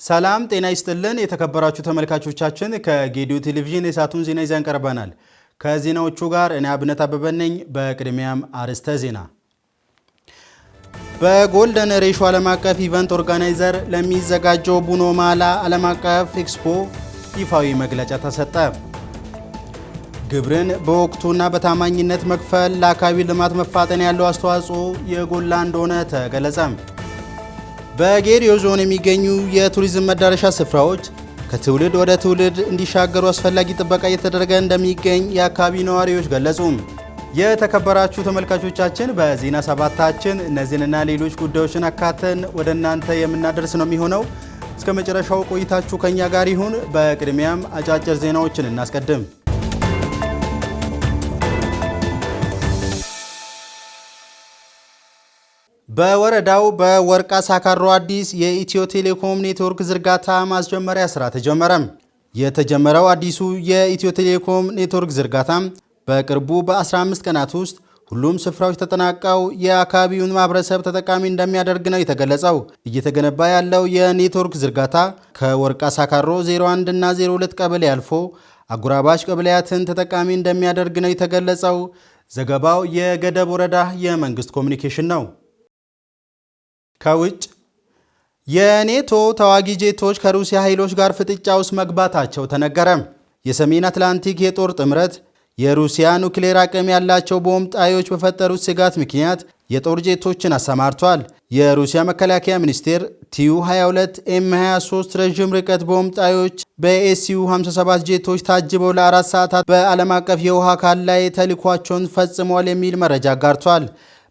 ሰላም ጤና ይስጥልን የተከበራችሁ ተመልካቾቻችን ከጌዲዮ ቴሌቪዥን የሳቱን ዜና ይዘን ቀርበናል። ከዜናዎቹ ጋር እኔ አብነት አበበ ነኝ። በቅድሚያም አርዕስተ ዜና። በጎልደን ሬሾ ዓለም አቀፍ ኢቨንት ኦርጋናይዘር ለሚዘጋጀው ቡኖ ማላ ዓለም አቀፍ ኤክስፖ ይፋዊ መግለጫ ተሰጠ። ግብርን በወቅቱና በታማኝነት መክፈል ለአካባቢ ልማት መፋጠን ያለው አስተዋጽኦ የጎላ እንደሆነ ተገለጸ። በጌዲዮ ዞን የሚገኙ የቱሪዝም መዳረሻ ስፍራዎች ከትውልድ ወደ ትውልድ እንዲሻገሩ አስፈላጊ ጥበቃ እየተደረገ እንደሚገኝ የአካባቢ ነዋሪዎች ገለጹ። የተከበራችሁ ተመልካቾቻችን በዜና ሰባታችን እነዚህንና ሌሎች ጉዳዮችን አካተን ወደ እናንተ የምናደርስ ነው የሚሆነው። እስከ መጨረሻው ቆይታችሁ ከኛ ጋር ይሁን። በቅድሚያም አጫጭር ዜናዎችን እናስቀድም። በወረዳው በወርቃ ሳካሮ አዲስ የኢትዮ ቴሌኮም ኔትወርክ ዝርጋታ ማስጀመሪያ ስራ ተጀመረ። የተጀመረው አዲሱ የኢትዮ ቴሌኮም ኔትወርክ ዝርጋታ በቅርቡ በ15 ቀናት ውስጥ ሁሉም ስፍራዎች ተጠናቀው የአካባቢውን ማህበረሰብ ተጠቃሚ እንደሚያደርግ ነው የተገለጸው። እየተገነባ ያለው የኔትወርክ ዝርጋታ ከወርቃ ሳካሮ 01 እና 02 ቀበሌ አልፎ አጉራባች ቀበሌያትን ተጠቃሚ እንደሚያደርግ ነው የተገለጸው። ዘገባው የገደብ ወረዳ የመንግስት ኮሚኒኬሽን ነው። ከውጭ የኔቶ ተዋጊ ጄቶች ከሩሲያ ኃይሎች ጋር ፍጥጫ ውስጥ መግባታቸው ተነገረ። የሰሜን አትላንቲክ የጦር ጥምረት የሩሲያ ኑክሌር አቅም ያላቸው ቦምብ ጣዮች በፈጠሩት ስጋት ምክንያት የጦር ጄቶችን አሰማርቷል። የሩሲያ መከላከያ ሚኒስቴር ቲዩ-22 ኤም23 ረዥም ርቀት ቦምብ ጣዮች በኤስዩ-57 ጄቶች ታጅበው ለ4 ሰዓታት በዓለም አቀፍ የውሃ አካል ላይ ተልዕኳቸውን ፈጽመዋል የሚል መረጃ አጋርቷል።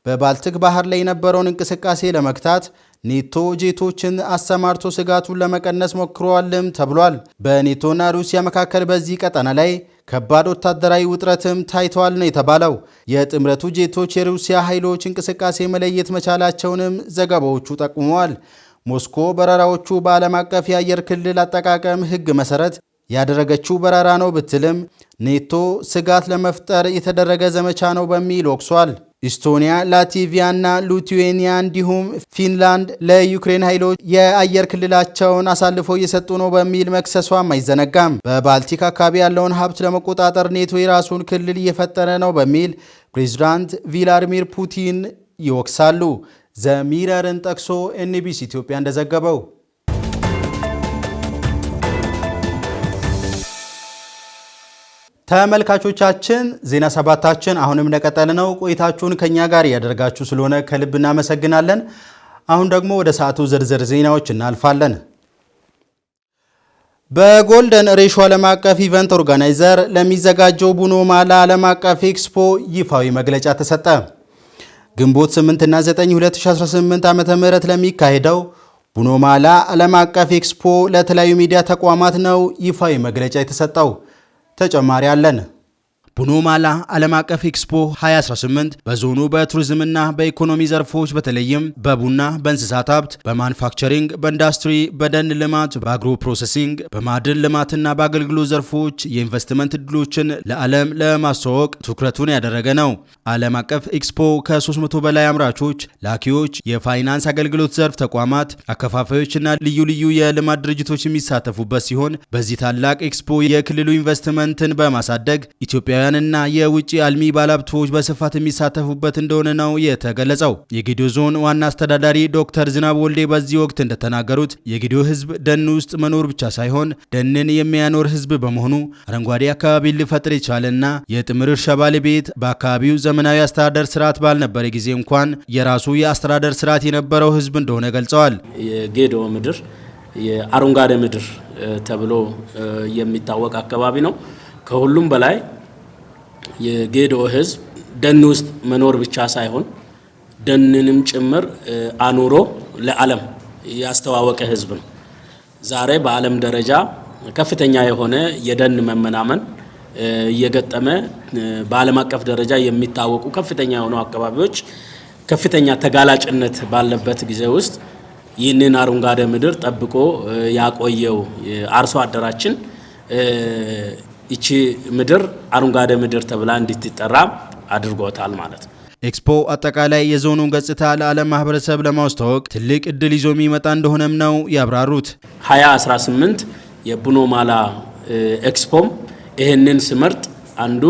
በባልቲክ ባህር ላይ የነበረውን እንቅስቃሴ ለመግታት ኔቶ ጄቶችን አሰማርቶ ስጋቱን ለመቀነስ ሞክሯልም ተብሏል። በኔቶና ሩሲያ መካከል በዚህ ቀጠና ላይ ከባድ ወታደራዊ ውጥረትም ታይተዋል ነው የተባለው። የጥምረቱ ጄቶች የሩሲያ ኃይሎች እንቅስቃሴ መለየት መቻላቸውንም ዘገባዎቹ ጠቁመዋል። ሞስኮ በረራዎቹ በዓለም አቀፍ የአየር ክልል አጠቃቀም ሕግ መሰረት ያደረገችው በረራ ነው ብትልም ኔቶ ስጋት ለመፍጠር የተደረገ ዘመቻ ነው በሚል ወቅሷል። ኢስቶኒያ፣ ላትቪያ እና ሊቱዌኒያ እንዲሁም ፊንላንድ ለዩክሬን ኃይሎች የአየር ክልላቸውን አሳልፈው እየሰጡ ነው በሚል መክሰሷም አይዘነጋም። በባልቲክ አካባቢ ያለውን ሀብት ለመቆጣጠር ኔቶ የራሱን ክልል እየፈጠረ ነው በሚል ፕሬዚዳንት ቪላዲሚር ፑቲን ይወቅሳሉ። ዘሚረርን ጠቅሶ ኤንቢሲ ኢትዮጵያ እንደዘገበው ተመልካቾቻችን ዜና ሰባታችን አሁንም እንደቀጠለ ነው። ቆይታችሁን ከኛ ጋር ያደርጋችሁ ስለሆነ ከልብ እናመሰግናለን። አሁን ደግሞ ወደ ሰዓቱ ዝርዝር ዜናዎች እናልፋለን። በጎልደን ሬሾ ዓለም አቀፍ ኢቨንት ኦርጋናይዘር ለሚዘጋጀው ቡኖ ማላ ዓለም አቀፍ ኤክስፖ ይፋዊ መግለጫ ተሰጠ። ግንቦት 8 እና 9 2018 ዓ.ም ለሚካሄደው ቡኖ ማላ ዓለም አቀፍ ኤክስፖ ለተለያዩ ሚዲያ ተቋማት ነው ይፋዊ መግለጫ የተሰጠው። ተጨማሪ አለን። ቡኖ ማላ ዓለም አቀፍ ኤክስፖ 2018 በዞኑ በቱሪዝምና በኢኮኖሚ ዘርፎች በተለይም በቡና፣ በእንስሳት ሀብት፣ በማኑፋክቸሪንግ፣ በኢንዱስትሪ፣ በደን ልማት፣ በአግሮ ፕሮሰሲንግ፣ በማዕድን ልማትና በአገልግሎት ዘርፎች የኢንቨስትመንት እድሎችን ለዓለም ለማስተዋወቅ ትኩረቱን ያደረገ ነው። ዓለም አቀፍ ኤክስፖ ከ300 በላይ አምራቾች፣ ላኪዎች፣ የፋይናንስ አገልግሎት ዘርፍ ተቋማት፣ አከፋፋዮችና ልዩ ልዩ የልማት ድርጅቶች የሚሳተፉበት ሲሆን በዚህ ታላቅ ኤክስፖ የክልሉ ኢንቨስትመንትን በማሳደግ ኢትዮጵያ እና የውጭ አልሚ ባለሀብቶች በስፋት የሚሳተፉበት እንደሆነ ነው የተገለጸው። የጌዲዮ ዞን ዋና አስተዳዳሪ ዶክተር ዝናብ ወልዴ በዚህ ወቅት እንደተናገሩት የጌዲዮ ሕዝብ ደን ውስጥ መኖር ብቻ ሳይሆን ደንን የሚያኖር ሕዝብ በመሆኑ አረንጓዴ አካባቢ ሊፈጥር የቻለና የጥምር እርሻ ባለቤት በአካባቢው ዘመናዊ አስተዳደር ስርዓት ባልነበረ ጊዜ እንኳን የራሱ የአስተዳደር ስርዓት የነበረው ሕዝብ እንደሆነ ገልጸዋል። የጌዲዮ ምድር የአረንጓዴ ምድር ተብሎ የሚታወቅ አካባቢ ነው። ከሁሉም በላይ የጌዲዮ ህዝብ ደን ውስጥ መኖር ብቻ ሳይሆን ደንንም ጭምር አኑሮ ለዓለም ያስተዋወቀ ህዝብ ነው። ዛሬ በዓለም ደረጃ ከፍተኛ የሆነ የደን መመናመን እየገጠመ በዓለም አቀፍ ደረጃ የሚታወቁ ከፍተኛ የሆኑ አካባቢዎች ከፍተኛ ተጋላጭነት ባለበት ጊዜ ውስጥ ይህንን አረንጓዴ ምድር ጠብቆ ያቆየው አርሶ አደራችን እቺ ምድር አረንጓዴ ምድር ተብላ እንድትጠራ አድርጎታል ማለት ነው። ኤክስፖ አጠቃላይ የዞኑን ገጽታ ለዓለም ማህበረሰብ ለማስተዋወቅ ትልቅ እድል ይዞ የሚመጣ እንደሆነም ነው ያብራሩት። 2018 የቡኖ ማላ ኤክስፖም ይህንን ስመርጥ አንዱ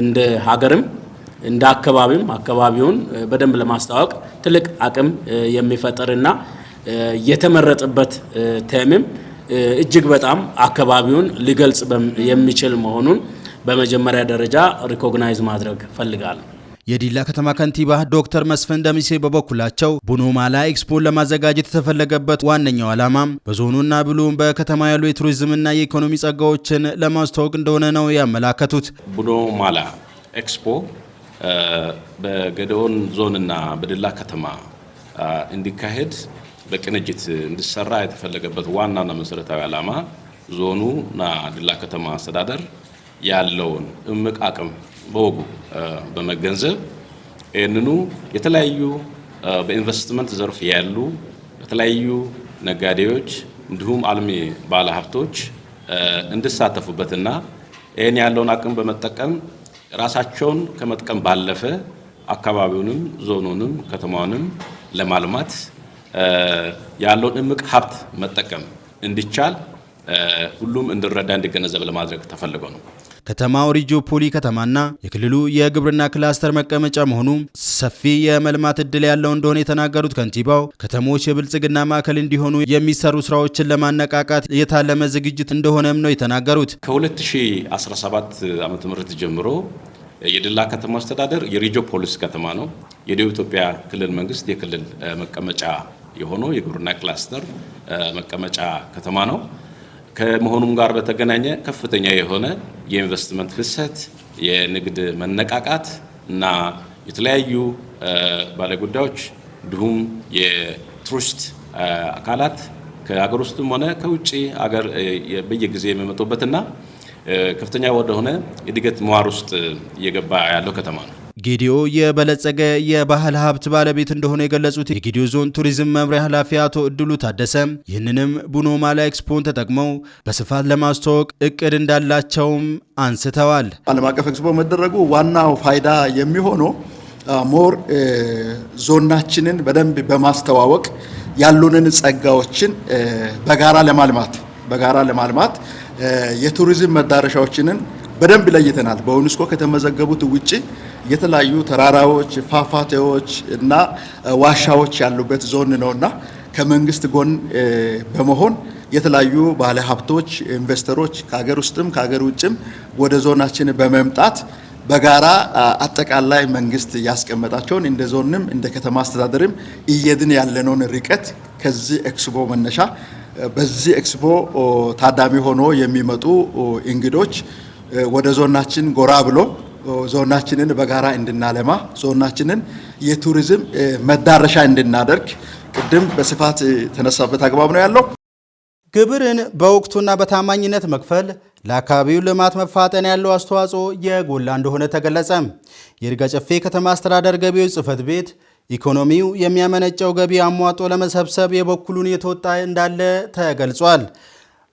እንደ ሀገርም እንደ አካባቢውን በደንብ ለማስተዋወቅ ትልቅ አቅም የሚፈጥርና የተመረጠበት ቴምም እጅግ በጣም አካባቢውን ሊገልጽ የሚችል መሆኑን በመጀመሪያ ደረጃ ሪኮግናይዝ ማድረግ ፈልጋለሁ። የዲላ ከተማ ከንቲባ ዶክተር መስፍን ደሚሴ በበኩላቸው ቡኖ ማላ ኤክስፖን ለማዘጋጀት የተፈለገበት ዋነኛው ዓላማም በዞኑና ብሎም በከተማ ያሉ የቱሪዝምና የኢኮኖሚ ጸጋዎችን ለማስተዋወቅ እንደሆነ ነው ያመላከቱት። ቡኖ ማላ ኤክስፖ በገደኦን ዞንና በዲላ ከተማ እንዲካሄድ በቅንጅት እንዲሰራ የተፈለገበት ዋናና መሰረታዊ ዓላማ ዞኑና ዲላ ከተማ አስተዳደር ያለውን እምቅ አቅም በወጉ በመገንዘብ እነኑ የተለያዩ በኢንቨስትመንት ዘርፍ ያሉ የተለያዩ ነጋዴዎች እንዲሁም አልሚ ባለሀብቶች እንዲሳተፉበትና ይህን ያለውን አቅም በመጠቀም ራሳቸውን ከመጥቀም ባለፈ አካባቢውንም ዞኑንም ከተማውንም ለማልማት ያለውን እምቅ ሀብት መጠቀም እንዲቻል ሁሉም እንዲረዳ እንዲገነዘብ ለማድረግ ተፈልጎ ነው። ከተማው ሪጂዮ ፖሊ ከተማና የክልሉ የግብርና ክላስተር መቀመጫ መሆኑ ሰፊ የመልማት እድል ያለው እንደሆነ የተናገሩት ከንቲባው ከተሞች የብልጽግና ማዕከል እንዲሆኑ የሚሰሩ ስራዎችን ለማነቃቃት የታለመ ዝግጅት እንደሆነም ነው የተናገሩት። ከ2017 ዓመተ ምህረት ጀምሮ የዲላ ከተማ አስተዳደር የሪጂዮ ፖሊስ ከተማ ነው። የደቡብ ኢትዮጵያ ክልል መንግስት የክልል መቀመጫ የሆነው የግብርና ክላስተር መቀመጫ ከተማ ነው። ከመሆኑም ጋር በተገናኘ ከፍተኛ የሆነ የኢንቨስትመንት ፍሰት፣ የንግድ መነቃቃት እና የተለያዩ ባለጉዳዮች እንዲሁም የቱሪስት አካላት ከሀገር ውስጥም ሆነ ከውጭ ሀገር በየጊዜ የሚመጡበትና ከፍተኛ ወደሆነ የእድገት ምህዋር ውስጥ እየገባ ያለው ከተማ ነው። ጌዲኦ የበለጸገ የባህል ሀብት ባለቤት እንደሆነ የገለጹት የጌዲኦ ዞን ቱሪዝም መምሪያ ኃላፊ አቶ እድሉ ታደሰ ይህንንም ቡኖ ማላ ኤክስፖን ተጠቅመው በስፋት ለማስተዋወቅ እቅድ እንዳላቸውም አንስተዋል። ዓለም አቀፍ ኤክስፖ መደረጉ ዋናው ፋይዳ የሚሆነው ሞር ዞናችንን በደንብ በማስተዋወቅ ያሉንን ጸጋዎችን በጋራ ለማልማት የቱሪዝም መዳረሻዎችንን በደንብ ለይተናል። በዩኔስኮ ከተመዘገቡት ውጪ የተለያዩ ተራራዎች፣ ፏፏቴዎች እና ዋሻዎች ያሉበት ዞን ነውና ከመንግስት ጎን በመሆን የተለያዩ ባለ ሀብቶች፣ ኢንቨስተሮች ከሀገር ውስጥም ከሀገር ውጭም ወደ ዞናችን በመምጣት በጋራ አጠቃላይ መንግስት ያስቀመጣቸውን እንደ ዞንም እንደ ከተማ አስተዳደርም እየድን ያለነውን ርቀት ከዚህ ኤክስፖ መነሻ በዚህ ኤክስፖ ታዳሚ ሆኖ የሚመጡ እንግዶች ወደ ዞናችን ጎራ ብሎ ዞናችንን በጋራ እንድናለማ ዞናችንን የቱሪዝም መዳረሻ እንድናደርግ ቅድም በስፋት ተነሳበት አግባብ ነው ያለው። ግብርን በወቅቱና በታማኝነት መክፈል ለአካባቢው ልማት መፋጠን ያለው አስተዋጽኦ የጎላ እንደሆነ ተገለጸ። የይርጋ ጨፌ ከተማ አስተዳደር ገቢዎች ጽሕፈት ቤት ኢኮኖሚው የሚያመነጨው ገቢ አሟጦ ለመሰብሰብ የበኩሉን እየተወጣ እንዳለ ተገልጿል።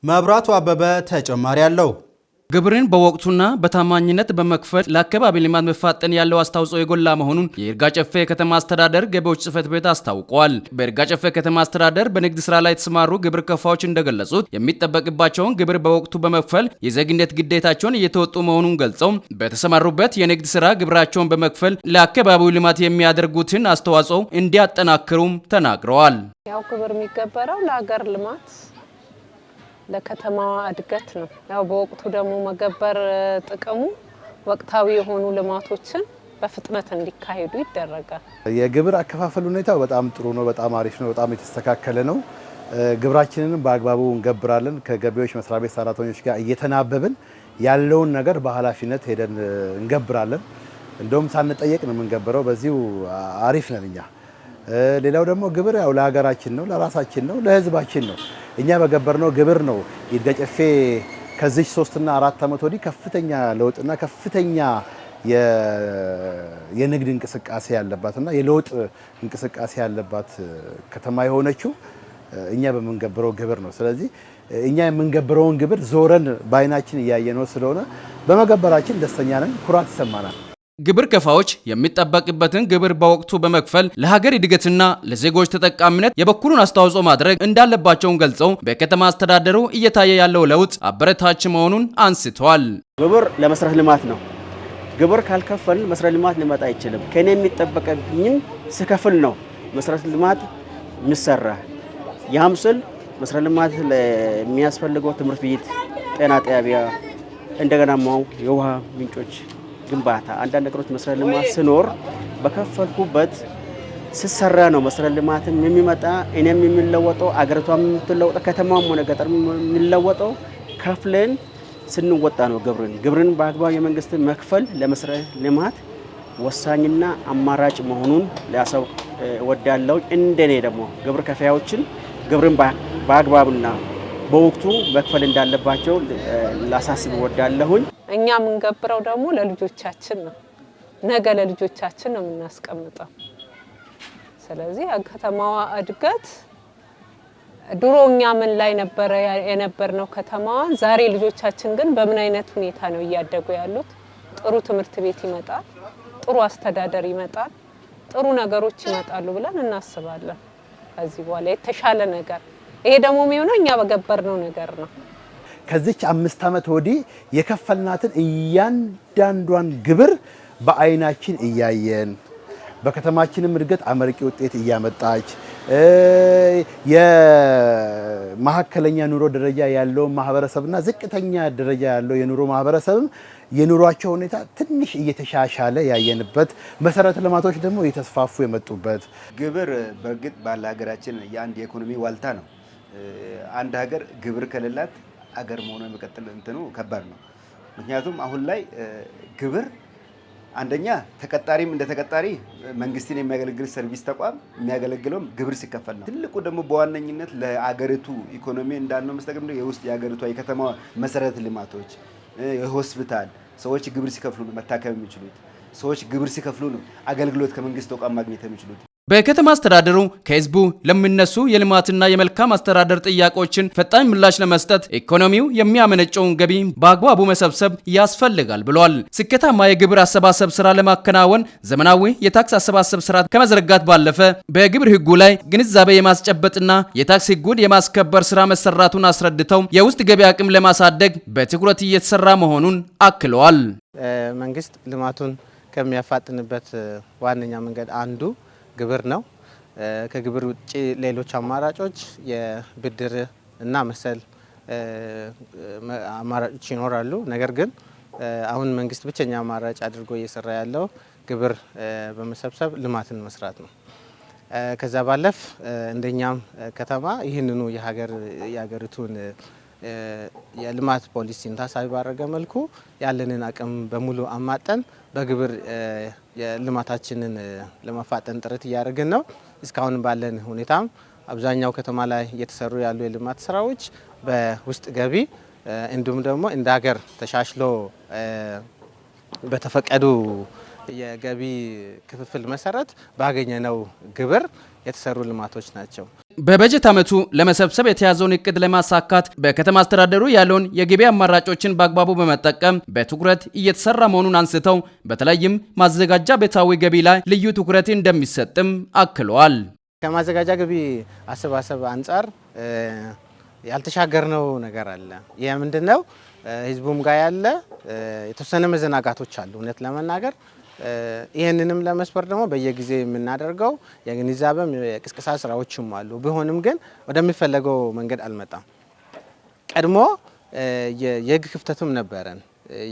መብራቱ አበበ ተጨማሪ አለው። ግብርን በወቅቱና በታማኝነት በመክፈል ለአካባቢ ልማት መፋጠን ያለው አስተዋጽኦ የጎላ መሆኑን የይርጋ ጨፌ ከተማ አስተዳደር ገቢዎች ጽሕፈት ቤት አስታውቋል። በይርጋ ጨፌ ከተማ አስተዳደር በንግድ ስራ ላይ የተሰማሩ ግብር ከፋዮች እንደገለጹት የሚጠበቅባቸውን ግብር በወቅቱ በመክፈል የዜግነት ግዴታቸውን እየተወጡ መሆኑን ገልጸው በተሰማሩበት የንግድ ስራ ግብራቸውን በመክፈል ለአካባቢው ልማት የሚያደርጉትን አስተዋጽኦ እንዲያጠናክሩም ተናግረዋል። ያው ግብር የሚገበረው ለሀገር ልማት ለከተማዋ እድገት ነው። ያው በወቅቱ ደግሞ መገበር ጥቅሙ ወቅታዊ የሆኑ ልማቶችን በፍጥነት እንዲካሄዱ ይደረጋል። የግብር አከፋፈል ሁኔታው በጣም ጥሩ ነው፣ በጣም አሪፍ ነው፣ በጣም የተስተካከለ ነው። ግብራችንንም በአግባቡ እንገብራለን። ከገቢዎች መስሪያ ቤት ሰራተኞች ጋር እየተናበብን ያለውን ነገር በኃላፊነት ሄደን እንገብራለን። እንደውም ሳንጠየቅ ነው የምንገብረው። በዚሁ አሪፍ ነን እኛ። ሌላው ደግሞ ግብር ያው ለሀገራችን ነው፣ ለራሳችን ነው፣ ለህዝባችን ነው። እኛ በገበርነው ግብር ነው ይርጋ ጨፌ ከዚህ 3 እና 4 ዓመት ወዲህ ከፍተኛ ለውጥና ከፍተኛ የንግድ እንቅስቃሴ ያለባትና የለውጥ እንቅስቃሴ ያለባት ከተማ የሆነችው እኛ በመንገብረው ግብር ነው። ስለዚህ እኛ የምንገብረውን ግብር ዞረን በአይናችን እያየነው ስለሆነ በመገበራችን ደስተኛ ነን፣ ኩራት ይሰማናል። ግብር ከፋዎች የሚጠበቅበትን ግብር በወቅቱ በመክፈል ለሀገር እድገትና ለዜጎች ተጠቃሚነት የበኩሉን አስተዋጽኦ ማድረግ እንዳለባቸውን ገልጸው በከተማ አስተዳደሩ እየታየ ያለው ለውጥ አበረታች መሆኑን አንስተዋል። ግብር ለመሰረተ ልማት ነው። ግብር ካልከፈል መሰረተ ልማት ሊመጣ አይችልም። ከኔ የሚጠበቅብኝን ስከፍል ነው መሰረተ ልማት የሚሰራ። ያም ስል መሰረተ ልማት ለሚያስፈልገው ትምህርት ቤት፣ ጤና ጣቢያ፣ እንደገና የውሃ ምንጮች ግንባታ አንዳንድ ነገሮች መሰረተ ልማት ሲኖር በከፈልኩበት ሲሰራ ነው መሰረተ ልማትም የሚመጣ እኔም የሚለወጠው አገሪቷም የምትለወጠው ከተማም ሆነ ገጠር የሚለወጠው ከፍለን ስንወጣ ነው። ግብርን በአግባብ የመንግስት መክፈል ለመሰረተ ልማት ወሳኝና አማራጭ መሆኑን ሊያሳውቅ እወዳለሁ። እንደኔ ደግሞ ግብር ከፋዮችን ግብርን በአግባብና በወቅቱ መክፈል እንዳለባቸው ላሳስብ እወዳለሁኝ። እኛ የምንገብረው ደግሞ ለልጆቻችን ነው። ነገ ለልጆቻችን ነው የምናስቀምጠው። ስለዚህ ከተማዋ እድገት ድሮ እኛ ምን ላይ ነበረ የነበርነው ከተማዋን፣ ዛሬ ልጆቻችን ግን በምን አይነት ሁኔታ ነው እያደጉ ያሉት? ጥሩ ትምህርት ቤት ይመጣል፣ ጥሩ አስተዳደር ይመጣል፣ ጥሩ ነገሮች ይመጣሉ ብለን እናስባለን። ከዚህ በኋላ የተሻለ ነገር ይሄ ደግሞ የሚሆነው እኛ በገበርነው ነገር ነው። ከዚች 5 ዓመት ወዲህ የከፈልናትን እያንዳንዷን ግብር በአይናችን እያየን በከተማችንም እድገት አመርቂ ውጤት እያመጣች የመካከለኛ ኑሮ ደረጃ ያለው ማህበረሰብና ዝቅተኛ ደረጃ ያለው የኑሮ ማህበረሰብም የኑሯቸው ሁኔታ ትንሽ እየተሻሻለ ያየንበት መሰረተ ልማቶች ደግሞ እየተስፋፉ የመጡበት። ግብር በእርግጥ ባለ ሀገራችን የአንድ የኢኮኖሚ ዋልታ ነው። አንድ ሀገር ግብር ከሌላት አገር መሆኑ የሚቀጥል እንትኑ ከባድ ነው። ምክንያቱም አሁን ላይ ግብር አንደኛ ተቀጣሪም እንደ ተቀጣሪ መንግስትን የሚያገለግል ሰርቪስ ተቋም የሚያገለግለው ግብር ሲከፈል ነው። ትልቁ ደግሞ በዋነኝነት ለአገሪቱ ኢኮኖሚ እንዳልነው መስተቀም የውስጥ የአገሪቷ የከተማ መሰረተ ልማቶች፣ የሆስፒታል ሰዎች ግብር ሲከፍሉ ነው መታከም የሚችሉት። ሰዎች ግብር ሲከፍሉ ነው አገልግሎት ከመንግስት ተቋም ማግኘት የሚችሉት። በከተማ አስተዳደሩ ከህዝቡ ለሚነሱ የልማትና የመልካም አስተዳደር ጥያቄዎችን ፈጣን ምላሽ ለመስጠት ኢኮኖሚው የሚያመነጨውን ገቢ በአግባቡ መሰብሰብ ያስፈልጋል ብሏል። ስኬታማ የግብር አሰባሰብ ስራ ለማከናወን ዘመናዊ የታክስ አሰባሰብ ስርዓት ከመዘርጋት ባለፈ በግብር ህጉ ላይ ግንዛቤ የማስጨበጥና የታክስ ህጉን የማስከበር ስራ መሰራቱን አስረድተው የውስጥ ገቢ አቅም ለማሳደግ በትኩረት እየተሰራ መሆኑን አክለዋል። መንግስት ልማቱን ከሚያፋጥንበት ዋነኛ መንገድ አንዱ ግብር ነው። ከግብር ውጪ ሌሎች አማራጮች የብድር እና መሰል አማራጮች ይኖራሉ። ነገር ግን አሁን መንግስት ብቸኛ አማራጭ አድርጎ እየሰራ ያለው ግብር በመሰብሰብ ልማትን መስራት ነው። ከዛ ባለፍ እንደኛም ከተማ ይህንኑ የሀገሪቱን የልማት ፖሊሲን ታሳቢ ባደረገ መልኩ ያለንን አቅም በሙሉ አማጠን በግብር የልማታችንን ለማፋጠን ጥረት እያደረግን ነው። እስካሁን ባለን ሁኔታም አብዛኛው ከተማ ላይ እየተሰሩ ያሉ የልማት ስራዎች በውስጥ ገቢ እንዲሁም ደግሞ እንደ ሀገር ተሻሽሎ በተፈቀዱ የገቢ ክፍፍል መሰረት ባገኘነው ግብር የተሰሩ ልማቶች ናቸው። በበጀት ዓመቱ ለመሰብሰብ የተያዘውን እቅድ ለማሳካት በከተማ አስተዳደሩ ያለውን የገቢ አማራጮችን በአግባቡ በመጠቀም በትኩረት እየተሰራ መሆኑን አንስተው በተለይም ማዘጋጃ ቤታዊ ገቢ ላይ ልዩ ትኩረት እንደሚሰጥም አክለዋል። ከማዘጋጃ ገቢ አሰባሰብ አንጻር ያልተሻገርነው ነገር አለ። ይህ ምንድነው? ህዝቡም ጋር ያለ የተወሰነ መዘናጋቶች አሉ። እውነት ለመናገር ይህንንም ለመስበር ደግሞ በየጊዜ የምናደርገው የግንዛቤም የቅስቀሳ ስራዎችም አሉ። ቢሆንም ግን ወደሚፈለገው መንገድ አልመጣም። ቀድሞ የህግ ክፍተትም ነበረን።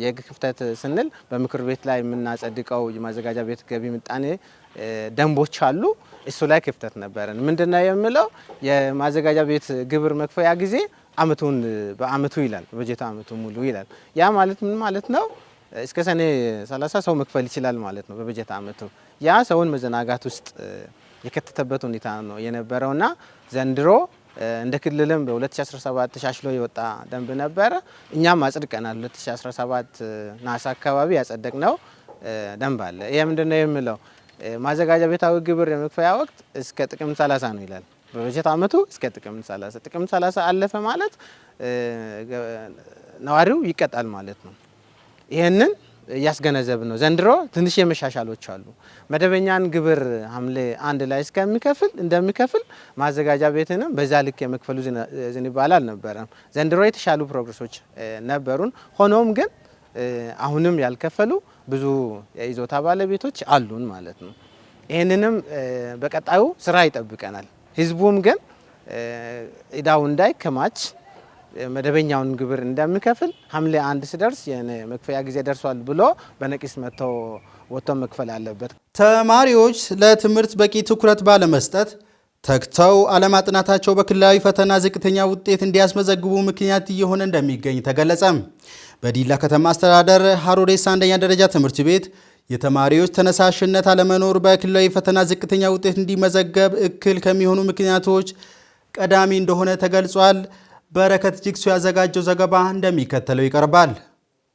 የህግ ክፍተት ስንል በምክር ቤት ላይ የምናጸድቀው የማዘጋጃ ቤት ገቢ ምጣኔ ደንቦች አሉ። እሱ ላይ ክፍተት ነበረን። ምንድነው የምለው የማዘጋጃ ቤት ግብር መክፈያ ጊዜ አመቱን በአመቱ ይላል፣ በጀት አመቱ ሙሉ ይላል። ያ ማለት ምን ማለት ነው? እስከ ሰኔ 30 ሰው መክፈል ይችላል ማለት ነው በበጀት አመቱ። ያ ሰውን መዘናጋት ውስጥ የከተተበት ሁኔታ ነው የነበረውና ዘንድሮ እንደ ክልልም በ2017 ተሻሽሎ የወጣ ደንብ ነበረ። እኛም አጽድቀናል። 2017 ናሳ አካባቢ ያጸደቅነው ደንብ አለ። ይሄ ምንድነው የሚለው ማዘጋጃ ቤታዊ ግብር የመክፈያ ወቅት እስከ ጥቅምት 30 ነው ይላል። በበጀት አመቱ እስከ ጥቅምት 30። ጥቅምት 30 አለፈ ማለት ነዋሪው ይቀጣል ማለት ነው። ይሄንን እያስገነዘብ ነው። ዘንድሮ ትንሽ የመሻሻሎች አሉ። መደበኛን ግብር ሐምሌ 1 ላይ እንደሚከፍል ማዘጋጃ ቤትንም በዛ ልክ የመክፈሉ ዝንባሌ አልነበረም። ዘንድሮ የተሻሉ ፕሮግረሶች ነበሩን። ሆኖም ግን አሁንም ያልከፈሉ ብዙ የይዞታ ባለቤቶች አሉን ማለት ነው። ይህንንም በቀጣዩ ስራ ይጠብቀናል። ህዝቡም ግን እዳው እንዳይከማች መደበኛውን ግብር እንደሚከፍል ሐምሌ 1 ሲደርስ የመክፈያ ጊዜ ደርሷል ብሎ በነቂስ ወጥቶ መክፈል አለበት። ተማሪዎች ለትምህርት በቂ ትኩረት ባለመስጠት ተግተው አለማጥናታቸው በክልላዊ ፈተና ዝቅተኛ ውጤት እንዲያስመዘግቡ ምክንያት እየሆነ እንደሚገኝ ተገለጸም። በዲላ ከተማ አስተዳደር ሀሮሬሳ አንደኛ ደረጃ ትምህርት ቤት የተማሪዎች ተነሳሽነት አለመኖር በክልላዊ ፈተና ዝቅተኛ ውጤት እንዲመዘገብ እክል ከሚሆኑ ምክንያቶች ቀዳሚ እንደሆነ ተገልጿል። በረከት ጅግሱ ያዘጋጀው ዘገባ እንደሚከተለው ይቀርባል።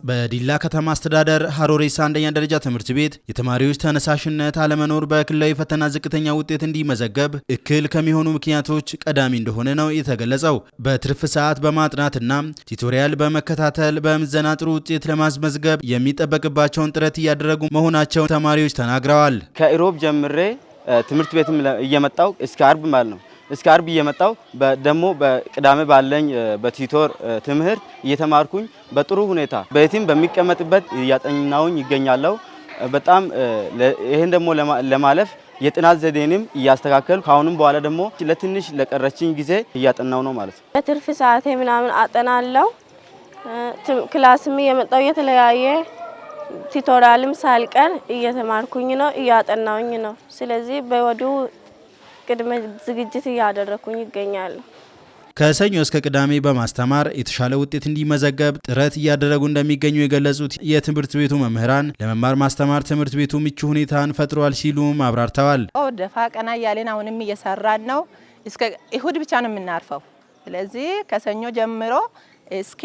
በዲላ ከተማ አስተዳደር ሀሮሬሳ አንደኛ ደረጃ ትምህርት ቤት የተማሪዎች ተነሳሽነት አለመኖር በክልላዊ ፈተና ዝቅተኛ ውጤት እንዲመዘገብ እክል ከሚሆኑ ምክንያቶች ቀዳሚ እንደሆነ ነው የተገለጸው። በትርፍ ሰዓት በማጥናትና ቲቶሪያል በመከታተል በምዘና ጥሩ ውጤት ለማስመዝገብ የሚጠበቅባቸውን ጥረት እያደረጉ መሆናቸውን ተማሪዎች ተናግረዋል። ከኢሮብ ጀምሬ ትምህርት ቤትም እየመጣው እስከ አርብ ማለት ነው እስከ አርብ እየመጣው ደግሞ በቅዳሜ ባለኝ በቲቶር ትምህርት እየተማርኩኝ በጥሩ ሁኔታ በየትም በሚቀመጥበት እያጠናውኝ ይገኛለሁ። በጣም ይሄን ደግሞ ለማለፍ የጥናት ዘዴንም እያስተካከልኩ ካሁንም በኋላ ደግሞ ለትንሽ ለቀረችኝ ጊዜ እያጠናው ነው ማለት ነው። በትርፍ ሰዓቴ ምናምን አጠናለሁ። ክላስም እየመጣው የተለያየ ቲቶሪያልም ሳልቀር እየተማርኩኝ ነው፣ እያጠናውኝ ነው። ስለዚህ በወዱ ቅድመ ዝግጅት እያደረኩኝ ይገኛሉ። ከሰኞ እስከ ቅዳሜ በማስተማር የተሻለ ውጤት እንዲመዘገብ ጥረት እያደረጉ እንደሚገኙ የገለጹት የትምህርት ቤቱ መምህራን ለመማር ማስተማር ትምህርት ቤቱ ምቹ ሁኔታን ፈጥሯል ሲሉም አብራርተዋል። ደፋ ቀና እያለን አሁንም እየሰራን ነው። እስከ እሁድ ብቻ ነው የምናርፈው። ስለዚህ ከሰኞ ጀምሮ እስከ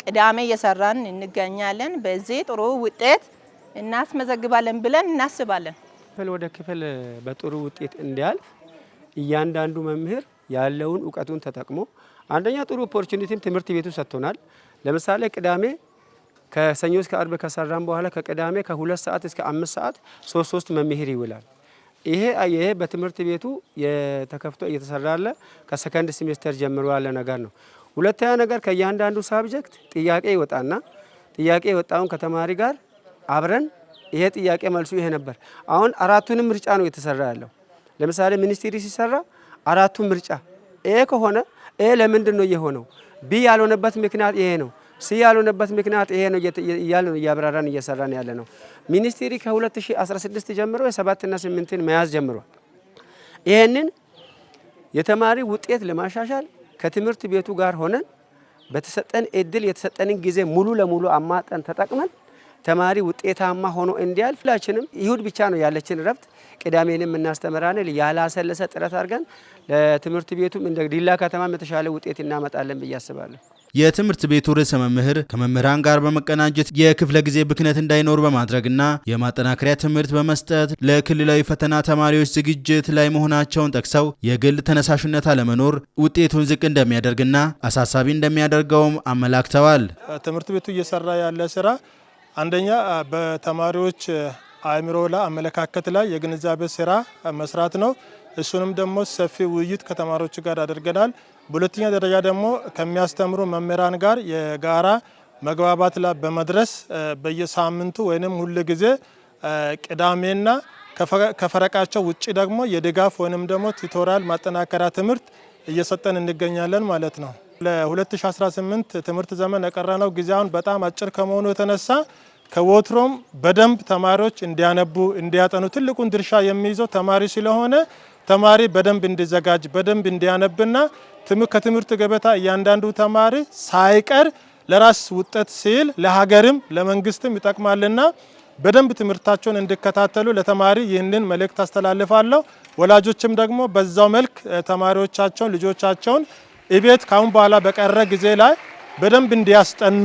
ቅዳሜ እየሰራን እንገኛለን። በዚህ ጥሩ ውጤት እናስመዘግባለን ብለን እናስባለን። ክፍል ወደ ክፍል በጥሩ ውጤት እንዲያልፍ እያንዳንዱ መምህር ያለውን እውቀቱን ተጠቅሞ አንደኛ ጥሩ ኦፖርቹኒቲም ትምህርት ቤቱ ሰጥቶናል። ለምሳሌ ቅዳሜ ከሰኞ እስከ አርብ ከሰራን በኋላ ከቅዳሜ ከ2 ሰዓት እስከ 5 ሰዓት 3 መምህር ይውላል። ይሄ በትምህርት ቤቱ የተከፍቶ እየተሰራ ያለ ከሰከንድ ሴሜስተር ጀምሮ ያለ ነገር ነው። ሁለተኛ ነገር ከእያንዳንዱ ሳብጀክት ጥያቄ ይወጣና ጥያቄ የወጣውን ከተማሪ ጋር አብረን ይሄ ጥያቄ መልሱ ይሄ ነበር። አሁን አራቱንም ምርጫ ነው የተሰራ ያለው። ለምሳሌ ሚኒስትሪ ሲሰራ አራቱም ምርጫ ኤ ከሆነ ኤ ለምንድን ነው የሆነው? ቢ ያልሆነበት ምክንያት ይሄ ነው። ሲ ያልሆነበት ምክንያት ይሄ ነው እያልን እያብራራን እየሰራን ያለ ነው። ሚኒስትሪ ከ2016 ጀምሮ የ7 እና 8ን መያዝ ጀምሯል። ይሄንን የተማሪ ውጤት ለማሻሻል ከትምህርት ቤቱ ጋር ሆነን በተሰጠን እድል የተሰጠንን ጊዜ ሙሉ ለሙሉ አማጠን ተጠቅመን ተማሪ ውጤታማ ሆኖ እንዲያልፍ ሁላችንም ይሁድ ብቻ ነው ያለችን ረፍት ቅዳሜንም እናስተምራለን። ያላሰለሰ ጥረት አድርገን ለትምህርት ቤቱም እንደ ዲላ ከተማም የተሻለ ውጤት እናመጣለን ብዬ አስባለሁ። የትምህርት ቤቱ ርዕሰ መምህር ከመምህራን ጋር በመቀናጀት የክፍለ ጊዜ ብክነት እንዳይኖር በማድረግና የማጠናከሪያ ትምህርት በመስጠት ለክልላዊ ፈተና ተማሪዎች ዝግጅት ላይ መሆናቸውን ጠቅሰው የግል ተነሳሽነት አለመኖር ውጤቱን ዝቅ እንደሚያደርግና አሳሳቢ እንደሚያደርገውም አመላክተዋል። ትምህርት ቤቱ እየሰራ ያለ ስራ አንደኛ በተማሪዎች አእምሮ ላይ አመለካከት ላይ የግንዛቤ ስራ መስራት ነው። እሱንም ደግሞ ሰፊ ውይይት ከተማሪዎች ጋር አድርገናል። በሁለተኛ ደረጃ ደግሞ ከሚያስተምሩ መምህራን ጋር የጋራ መግባባት ላይ በመድረስ በየሳምንቱ ወይንም ሁል ጊዜ ቅዳሜና ከፈረቃቸው ውጪ ደግሞ የድጋፍ ወይንም ደግሞ ቲቶሪያል ማጠናከሪያ ትምህርት እየሰጠን እንገኛለን ማለት ነው። ለ2018 ትምህርት ዘመን የቀረነው ጊዜ አሁን በጣም አጭር ከመሆኑ የተነሳ ከወትሮም በደንብ ተማሪዎች እንዲያነቡ እንዲያጠኑ ትልቁን ድርሻ የሚይዘው ተማሪ ስለሆነ ተማሪ በደንብ እንዲዘጋጅ በደንብ እንዲያነብና ከትምህርት ገበታ እያንዳንዱ ተማሪ ሳይቀር ለራስ ውጤት ሲል ለሀገርም ለመንግስትም ይጠቅማልና በደንብ ትምህርታቸውን እንዲከታተሉ ለተማሪ ይህንን መልእክት አስተላልፋለሁ። ወላጆችም ደግሞ በዛው መልክ ተማሪዎቻቸውን ልጆቻቸውን እቤት ካሁን በኋላ በቀረ ጊዜ ላይ በደንብ እንዲያስጠኑ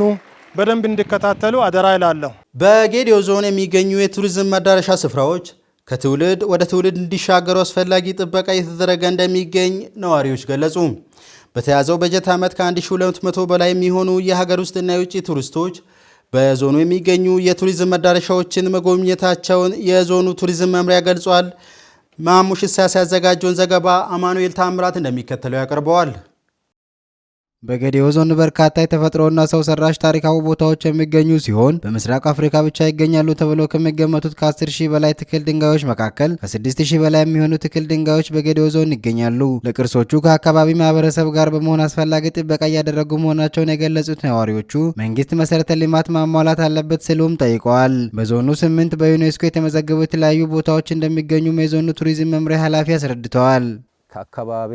በደንብ እንዲከታተሉ አደራ ይላለሁ። በጌዲዮ ዞን የሚገኙ የቱሪዝም መዳረሻ ስፍራዎች ከትውልድ ወደ ትውልድ እንዲሻገሩ አስፈላጊ ጥበቃ እየተደረገ እንደሚገኝ ነዋሪዎች ገለጹ። በተያዘው በጀት ዓመት ከ1200 በላይ የሚሆኑ የሀገር ውስጥና የውጭ ቱሪስቶች በዞኑ የሚገኙ የቱሪዝም መዳረሻዎችን መጎብኘታቸውን የዞኑ ቱሪዝም መምሪያ ገልጿል። ማሙሽ ሳስ ያዘጋጀውን ዘገባ አማኑኤል ታምራት እንደሚከተለው ያቀርበዋል። በጌዴኦ ዞን በርካታ የተፈጥሮና ሰው ሰራሽ ታሪካዊ ቦታዎች የሚገኙ ሲሆን በምስራቅ አፍሪካ ብቻ ይገኛሉ ተብሎ ከሚገመቱት ከ10,000 በላይ ትክል ድንጋዮች መካከል ከ6,000 በላይ የሚሆኑ ትክል ድንጋዮች በጌዴኦ ዞን ይገኛሉ። ለቅርሶቹ ከአካባቢ ማህበረሰብ ጋር በመሆን አስፈላጊ ጥበቃ እያደረጉ መሆናቸውን የገለጹት ነዋሪዎቹ መንግስት መሰረተ ልማት ማሟላት አለበት ሲሉም ጠይቀዋል። በዞኑ 8 በዩኔስኮ የተመዘገቡ የተለያዩ ቦታዎች እንደሚገኙ የዞኑ ቱሪዝም መምሪያ ኃላፊ አስረድተዋል። ከአካባቢ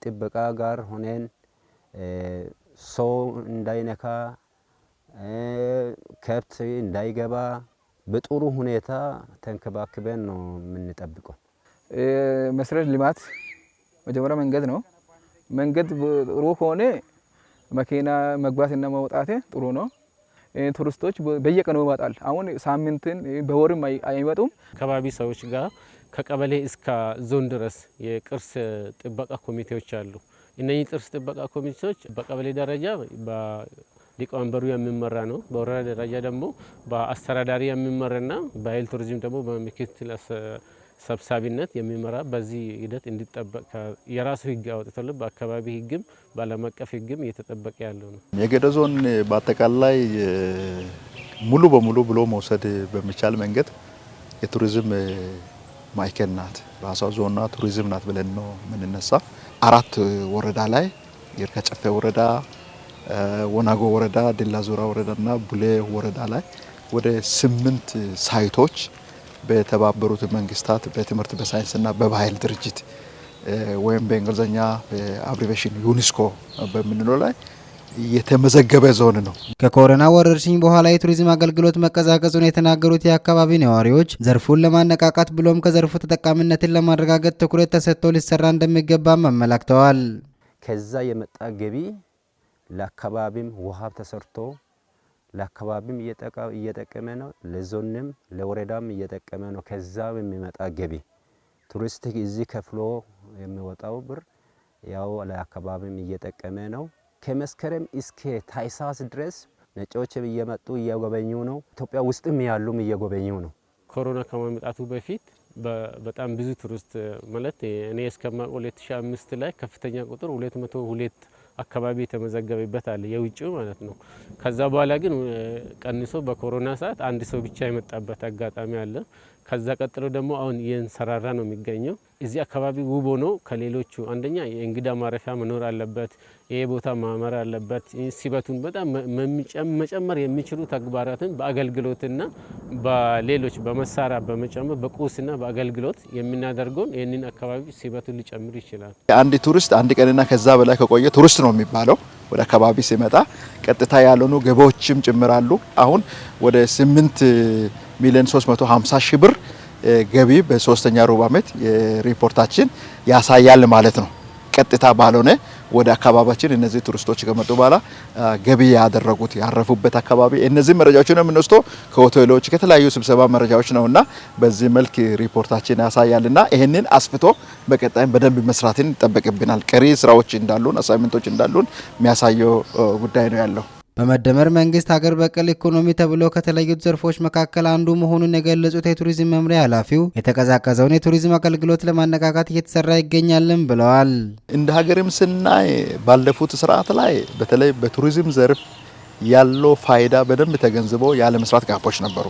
ጥበቃ ጋር ሆነን ሰው እንዳይነካ ከብት እንዳይገባ በጥሩ ሁኔታ ተንከባክበን ነው የምንጠብቀው። መሰረተ ልማት መጀመሪያ መንገድ ነው። መንገድ ጥሩ ከሆነ መኪና መግባትና መውጣት ጥሩ ነው። ቱሪስቶች በየቀኑ ይመጣል። አሁን ሳምንትን በወርም አይመጡም። አካባቢ ሰዎች ጋር ከቀበሌ እስከ ዞን ድረስ የቅርስ ጥበቃ ኮሚቴዎች አሉ። እነዚህ ቅርስ ጥበቃ ኮሚቴዎች በቀበሌ ደረጃ በሊቀመንበሩ የሚመራ ነው። በወረዳ ደረጃ ደግሞ በአስተዳዳሪ የሚመራና ባህል ቱሪዝም ደግሞ በምክትል ሰብሳቢነት የሚመራ በዚህ ሂደት እንዲጠበቅ የራሱ ህግ አውጥቷል። በአካባቢ ህግም በዓለም አቀፍ ህግም እየተጠበቀ ያለው ነው። የጌዴኦ ዞን በአጠቃላይ ሙሉ በሙሉ ብሎ መውሰድ በሚቻል መንገድ የቱሪዝም ማዕከል ናት። ራሷ ዞንና ቱሪዝም ናት ብለን ነው የምንነሳ። 4 ወረዳ ላይ ይርጋ ጨፌ ወረዳ፣ ወናጎ ወረዳ፣ ዲላ ዙራ ወረዳና ቡሌ ወረዳ ላይ ወደ 8 ሳይቶች በተባበሩት መንግስታት በትምህርት በሳይንስና በባህል ድርጅት ወይም በእንግሊዝኛ አብሪቬሽን ዩኔስኮ በምንለው ላይ የተመዘገበ ዞን ነው። ከኮሮና ወረርሽኝ በኋላ የቱሪዝም አገልግሎት መቀዛቀዙን የተናገሩት የአካባቢ ነዋሪዎች ዘርፉን ለማነቃቃት ብሎም ከዘርፉ ተጠቃሚነትን ለማረጋገጥ ትኩረት ተሰጥቶ ሊሰራ እንደሚገባም አመላክተዋል። ከዛ የመጣ ገቢ ለአካባቢም ውሃ ተሰርቶ ለአካባቢም እየጠቀመ ነው፣ ለዞንም ለወረዳም እየጠቀመ ነው። ከዛ የሚመጣ ገቢ ቱሪስት እዚህ ከፍሎ የሚወጣው ብር ያው ለአካባቢም እየጠቀመ ነው። ከመስከረም እስከ ታኅሳስ ድረስ ነጮች እየመጡ እየጎበኙ ነው። ኢትዮጵያ ውስጥም ያሉም እየጎበኙ ነው። ኮሮና ከመምጣቱ በፊት በጣም ብዙ ቱሪስት ማለት እኔ እስከማውቀው 2005 ላይ ከፍተኛ ቁጥር 202 አካባቢ የተመዘገበበት አለ የውጭው ማለት ነው። ከዛ በኋላ ግን ቀንሶ በኮሮና ሰዓት አንድ ሰው ብቻ የመጣበት አጋጣሚ አለ። ከዛ ቀጥሎ ደግሞ አሁን የንሰራራ ነው የሚገኘው። እዚህ አካባቢ ውብ ሆኖ ከሌሎቹ አንደኛ የእንግዳ ማረፊያ መኖር አለበት፣ ይሄ ቦታ ማመር አለበት። ሲበቱን በጣም መጨመር የሚችሉ ተግባራትን በአገልግሎትና በሌሎች በመሳሪያ በመጨመር በቁስና በአገልግሎት የምናደርገውን ይህንን አካባቢ ሲበቱን ሊጨምር ይችላል። አንድ ቱሪስት አንድ ቀንና ከዛ በላይ ከቆየ ቱሪስት ነው የሚባለው። ወደ አካባቢ ሲመጣ ቀጥታ ያልሆኑ ገቢዎችም ጭምራሉ። አሁን ወደ 8,350,000 ብር ገቢ በሶስተኛ ሩብ ዓመት ሪፖርታችን ያሳያል ማለት ነው። ቀጥታ ባልሆነ ወደ አካባቢያችን እነዚህ ቱሪስቶች ከመጡ በኋላ ገቢ ያደረጉት ያረፉበት አካባቢ እነዚህ መረጃዎችን የምንወስደው ከሆቴሎች ከተለያዩ ስብሰባ መረጃዎች ነውና በዚህ መልክ ሪፖርታችን ያሳያልና ይሄንን አስፍቶ በቀጣይም በደንብ መስራትን ይጠበቅብናል። ቀሪ ስራዎች እንዳሉን አሳይመንቶች እንዳሉን የሚያሳየው ጉዳይ ነው ያለው። በመደመር መንግስት ሀገር በቀል ኢኮኖሚ ተብሎ ከተለዩት ዘርፎች መካከል አንዱ መሆኑን የገለጹት የቱሪዝም መምሪያ ኃላፊው የተቀዛቀዘውን የቱሪዝም አገልግሎት ለማነቃቃት እየተሰራ ይገኛልም ብለዋል። እንደ ሀገርም ስናይ ባለፉት ስርዓት ላይ በተለይ በቱሪዝም ዘርፍ ያለው ፋይዳ በደንብ ተገንዝበው ያለ መስራት ጋፖች ነበሩ።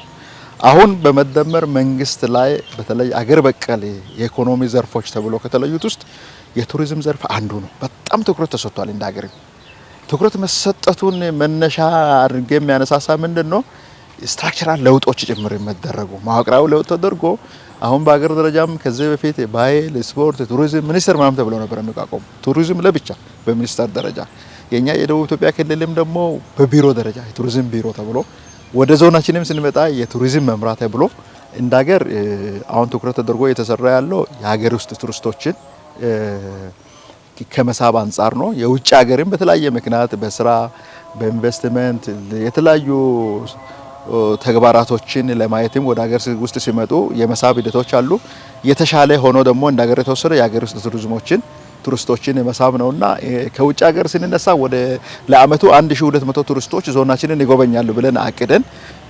አሁን በመደመር መንግስት ላይ በተለይ አገር በቀል የኢኮኖሚ ዘርፎች ተብሎ ከተለዩት ውስጥ የቱሪዝም ዘርፍ አንዱ ነው። በጣም ትኩረት ተሰጥቷል። እንደ ሀገር ትኩረት መሰጠቱን መነሻ አድርጌ የሚያነሳሳ ምንድነው ስትራክቸራል ለውጦች ጭምር የሚደረጉ መዋቅራዊ ለውጥ ተደርጎ አሁን በአገር ደረጃም ከዚህ በፊት ባህል፣ ስፖርት፣ ቱሪዝም ሚኒስቴር ምናምን ተብሎ ነበር የሚቋቋሙ ቱሪዝም ለብቻ በሚኒስቴር ደረጃ የኛ የደቡብ ኢትዮጵያ ክልልም ደግሞ በቢሮ ደረጃ የቱሪዝም ቢሮ ተብሎ ወደ ዞናችንም ስንመጣ የቱሪዝም መምራት ተብሎ እንደ ሀገር አሁን ትኩረት ተደርጎ እየተሰራ ያለው የሀገር ውስጥ ቱሪስቶችን ከመሳብ አንጻር ነው። የውጭ ሀገርም በተለያየ ምክንያት በስራ በኢንቨስትመንት የተለያዩ ተግባራቶችን ለማየትም ወደ ሀገር ውስጥ ሲመጡ የመሳብ ሂደቶች አሉ። የተሻለ ሆኖ ደግሞ እንደ ሀገር የተወሰደ የሀገር ውስጥ ቱሪዝሞችን ቱሪስቶችን መሳብ ነውና ከውጭ ሀገር ስንነሳ ወደ ለአመቱ 1200 ቱሪስቶች ዞናችንን ይጎበኛሉ ብለን አቅደን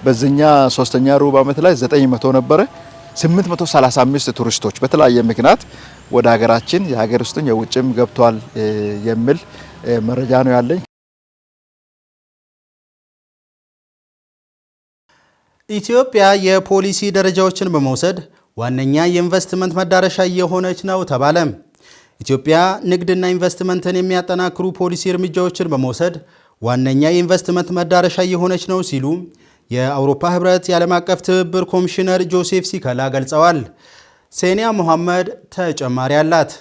በዚህኛ ሶስተኛ ሩብ ዓመት ላይ 900 ነበረ። 835 ቱሪስቶች በተለያየ ምክንያት ወደ ሀገራችን የሀገር ውስጥም የውጭም ገብቷል የሚል መረጃ ነው ያለኝ። ኢትዮጵያ የፖሊሲ ደረጃዎችን በመውሰድ ዋነኛ የኢንቨስትመንት መዳረሻ እየሆነች ነው ተባለ። ኢትዮጵያ ንግድና ኢንቨስትመንትን የሚያጠናክሩ ፖሊሲ እርምጃዎችን በመውሰድ ዋነኛ የኢንቨስትመንት መዳረሻ እየሆነች ነው ሲሉ የአውሮፓ ህብረት የዓለም አቀፍ ትብብር ኮሚሽነር ጆሴፍ ሲከላ ገልጸዋል። ሴኒያ መሐመድ ተጨማሪ አላት።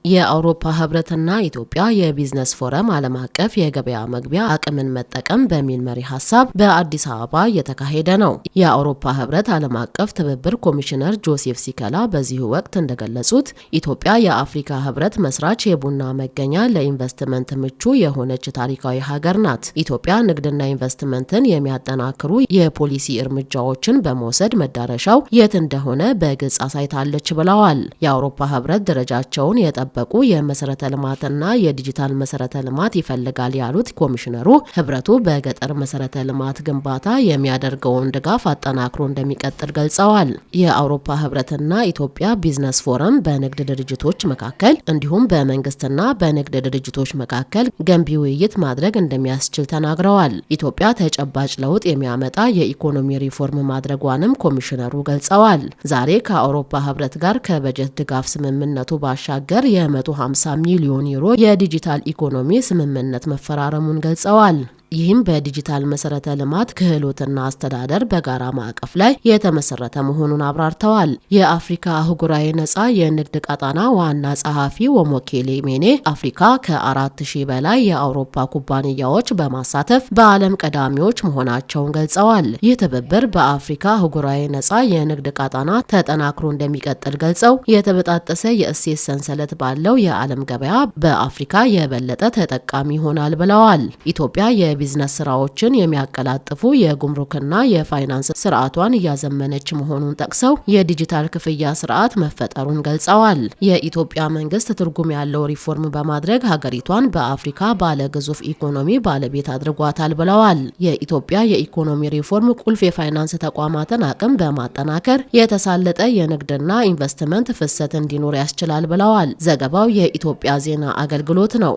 የአውሮፓ ህብረትና ኢትዮጵያ የቢዝነስ ፎረም ዓለም አቀፍ የገበያ መግቢያ አቅምን መጠቀም በሚል መሪ ሀሳብ በአዲስ አበባ እየተካሄደ ነው። የአውሮፓ ህብረት ዓለም አቀፍ ትብብር ኮሚሽነር ጆሴፍ ሲከላ በዚሁ ወቅት እንደገለጹት ኢትዮጵያ የአፍሪካ ህብረት መስራች የቡና መገኛ ለኢንቨስትመንት ምቹ የሆነች ታሪካዊ ሀገር ናት። ኢትዮጵያ ንግድና ኢንቨስትመንትን የሚያጠናክሩ የፖሊሲ እርምጃዎችን በመውሰድ መዳረሻው የት እንደሆነ በግልጽ አሳይታለች ብለዋል። የአውሮፓ ህብረት ደረጃቸውን የጠበቁ የመሰረተ ልማትና የዲጂታል መሰረተ ልማት ይፈልጋል ያሉት ኮሚሽነሩ ህብረቱ በገጠር መሰረተ ልማት ግንባታ የሚያደርገውን ድጋፍ አጠናክሮ እንደሚቀጥል ገልጸዋል። የአውሮፓ ህብረትና ኢትዮጵያ ቢዝነስ ፎረም በንግድ ድርጅቶች መካከል እንዲሁም በመንግስትና በንግድ ድርጅቶች መካከል ገንቢ ውይይት ማድረግ እንደሚያስችል ተናግረዋል። ኢትዮጵያ ተጨባጭ ለውጥ የሚያመጣ የኢኮኖሚ ሪፎርም ማድረጓንም ኮሚሽነሩ ገልጸዋል። ዛሬ ከአውሮፓ ህብረት ጋር ከበጀት ድጋፍ ስምምነቱ ባሻገር የ150 ሚሊዮን ዩሮ የዲጂታል ኢኮኖሚ ስምምነት መፈራረሙን ገልጸዋል። ይህም በዲጂታል መሰረተ ልማት ክህሎትና አስተዳደር በጋራ ማዕቀፍ ላይ የተመሰረተ መሆኑን አብራርተዋል። የአፍሪካ አህጉራዊ ነጻ የንግድ ቀጣና ዋና ጸሐፊ ወሞኬሌ ሜኔ አፍሪካ ከ4000 በላይ የአውሮፓ ኩባንያዎች በማሳተፍ በዓለም ቀዳሚዎች መሆናቸውን ገልጸዋል። ይህ ትብብር በአፍሪካ አህጉራዊ ነጻ የንግድ ቀጣና ተጠናክሮ እንደሚቀጥል ገልጸው የተበጣጠሰ የእሴት ሰንሰለት ባለው የዓለም ገበያ በአፍሪካ የበለጠ ተጠቃሚ ይሆናል ብለዋል። ኢትዮጵያ የቢዝነስ ስራዎችን የሚያቀላጥፉ የጉምሩክና የፋይናንስ ስርዓቷን እያዘመነች መሆኑን ጠቅሰው የዲጂታል ክፍያ ስርዓት መፈጠሩን ገልጸዋል። የኢትዮጵያ መንግስት ትርጉም ያለው ሪፎርም በማድረግ ሀገሪቷን በአፍሪካ ባለ ግዙፍ ኢኮኖሚ ባለቤት አድርጓታል ብለዋል። የኢትዮጵያ የኢኮኖሚ ሪፎርም ቁልፍ የፋይናንስ ተቋማትን አቅም በማጠናከር የተሳለጠ የንግድና ኢንቨስትመንት ፍሰት እንዲኖር ያስችላል ብለዋል። ዘገባው የኢትዮጵያ ዜና አገልግሎት ነው።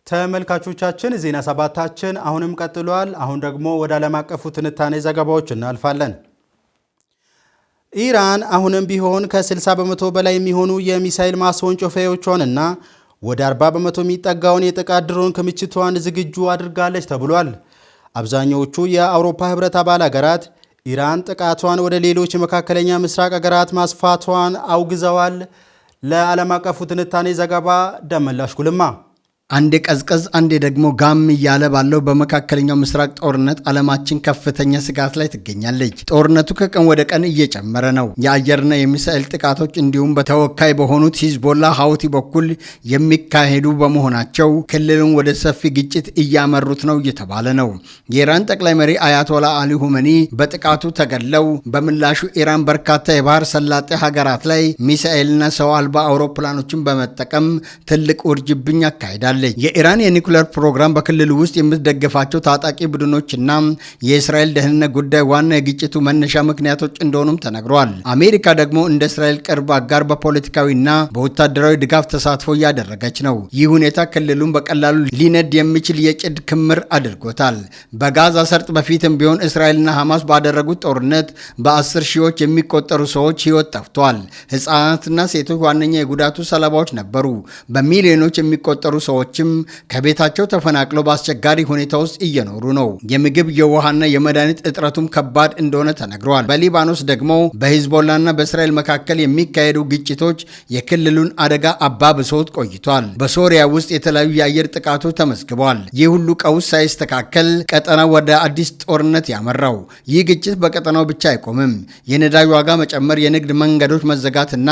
ተመልካቾቻችን ዜና ሰባታችን አሁንም ቀጥሏል። አሁን ደግሞ ወደ ዓለም አቀፉ ትንታኔ ዘገባዎች እናልፋለን። ኢራን አሁንም ቢሆን ከ60 በመቶ በላይ የሚሆኑ የሚሳኤል ማስወንጨፊያዎቿንና ወደ 40 በመቶ የሚጠጋውን የጥቃት ድሮን ክምችቷን ዝግጁ አድርጋለች ተብሏል። አብዛኛዎቹ የአውሮፓ ህብረት አባል ሀገራት ኢራን ጥቃቷን ወደ ሌሎች የመካከለኛ ምስራቅ ሀገራት ማስፋቷን አውግዘዋል። ለዓለም አቀፉ ትንታኔ ዘገባ ደመላሽ ጉልማ። አንዴ ቀዝቀዝ አንዴ ደግሞ ጋም እያለ ባለው በመካከለኛው ምስራቅ ጦርነት ዓለማችን ከፍተኛ ስጋት ላይ ትገኛለች። ጦርነቱ ከቀን ወደ ቀን እየጨመረ ነው። የአየርና የሚሳኤል ጥቃቶች እንዲሁም በተወካይ በሆኑት ሂዝቦላ ሀውቲ በኩል የሚካሄዱ በመሆናቸው ክልሉን ወደ ሰፊ ግጭት እያመሩት ነው እየተባለ ነው። የኢራን ጠቅላይ መሪ አያቶላ አሊ ሁመኒ በጥቃቱ ተገለው በምላሹ ኢራን በርካታ የባህር ሰላጤ ሀገራት ላይ ሚሳኤልና ሰው አልባ አውሮፕላኖችን በመጠቀም ትልቅ ውርጅብኝ አካሂዳለች። የኢራን የኒኩሌር ፕሮግራም በክልሉ ውስጥ የምትደግፋቸው ታጣቂ ቡድኖችና የእስራኤል ደህንነት ጉዳይ ዋና የግጭቱ መነሻ ምክንያቶች እንደሆኑም ተነግሯል። አሜሪካ ደግሞ እንደ እስራኤል ቅርብ አጋር በፖለቲካዊና በወታደራዊ ድጋፍ ተሳትፎ እያደረገች ነው። ይህ ሁኔታ ክልሉን በቀላሉ ሊነድ የሚችል የጭድ ክምር አድርጎታል። በጋዛ ሰርጥ በፊትም ቢሆን እስራኤልና ሐማስ ባደረጉት ጦርነት በ10 ሺዎች የሚቆጠሩ ሰዎች ሕይወት ጠፍቷል። ሕፃናትና ሴቶች ዋነኛ የጉዳቱ ሰለባዎች ነበሩ። በሚሊዮኖች የሚቆጠሩ ሰዎች ከቤታቸው ተፈናቅለው በአስቸጋሪ ሁኔታ ውስጥ እየኖሩ ነው። የምግብ የውሃና የመድኃኒት እጥረቱም ከባድ እንደሆነ ተነግሯል። በሊባኖስ ደግሞ በሂዝቦላና በእስራኤል መካከል የሚካሄዱ ግጭቶች የክልሉን አደጋ አባብሰውት ቆይቷል። በሶሪያ ውስጥ የተለያዩ የአየር ጥቃቶች ተመዝግበዋል። ይህ ሁሉ ቀውስ ሳይስተካከል ቀጠናው ወደ አዲስ ጦርነት ያመራው። ይህ ግጭት በቀጠናው ብቻ አይቆምም። የነዳጅ ዋጋ መጨመር፣ የንግድ መንገዶች መዘጋትና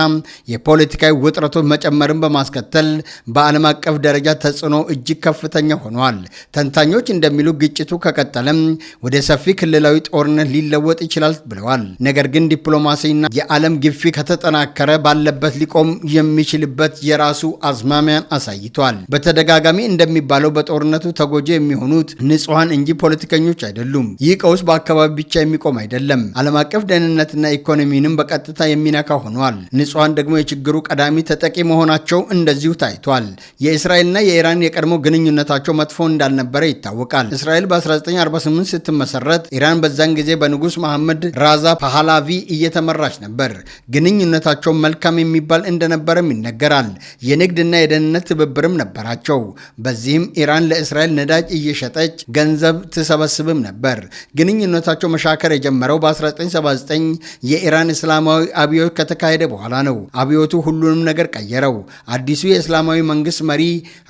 የፖለቲካዊ ውጥረቶች መጨመርን በማስከተል በዓለም አቀፍ ደረጃ ተጽዕኖ እጅግ ከፍተኛ ሆኗል። ተንታኞች እንደሚሉ ግጭቱ ከቀጠለም ወደ ሰፊ ክልላዊ ጦርነት ሊለወጥ ይችላል ብለዋል። ነገር ግን ዲፕሎማሲና የዓለም ግፊት ከተጠናከረ ባለበት ሊቆም የሚችልበት የራሱ አዝማሚያን አሳይቷል። በተደጋጋሚ እንደሚባለው በጦርነቱ ተጎጂ የሚሆኑት ንጹሃን እንጂ ፖለቲከኞች አይደሉም። ይህ ቀውስ በአካባቢ ብቻ የሚቆም አይደለም፣ ዓለም አቀፍ ደህንነትና ኢኮኖሚንም በቀጥታ የሚነካ ሆኗል። ንጹሃን ደግሞ የችግሩ ቀዳሚ ተጠቂ መሆናቸው እንደዚሁ ታይቷል። የእስራኤልና የኢራን የቀድሞ ግንኙነታቸው መጥፎ እንዳልነበረ ይታወቃል። እስራኤል በ1948 ስትመሰረት ኢራን በዛን ጊዜ በንጉስ መሐመድ ራዛ ፓህላቪ እየተመራች ነበር። ግንኙነታቸው መልካም የሚባል እንደነበረም ይነገራል። የንግድና የደህንነት ትብብርም ነበራቸው። በዚህም ኢራን ለእስራኤል ነዳጅ እየሸጠች ገንዘብ ትሰበስብም ነበር። ግንኙነታቸው መሻከር የጀመረው በ1979 የኢራን እስላማዊ አብዮት ከተካሄደ በኋላ ነው። አብዮቱ ሁሉንም ነገር ቀየረው። አዲሱ የእስላማዊ መንግስት መሪ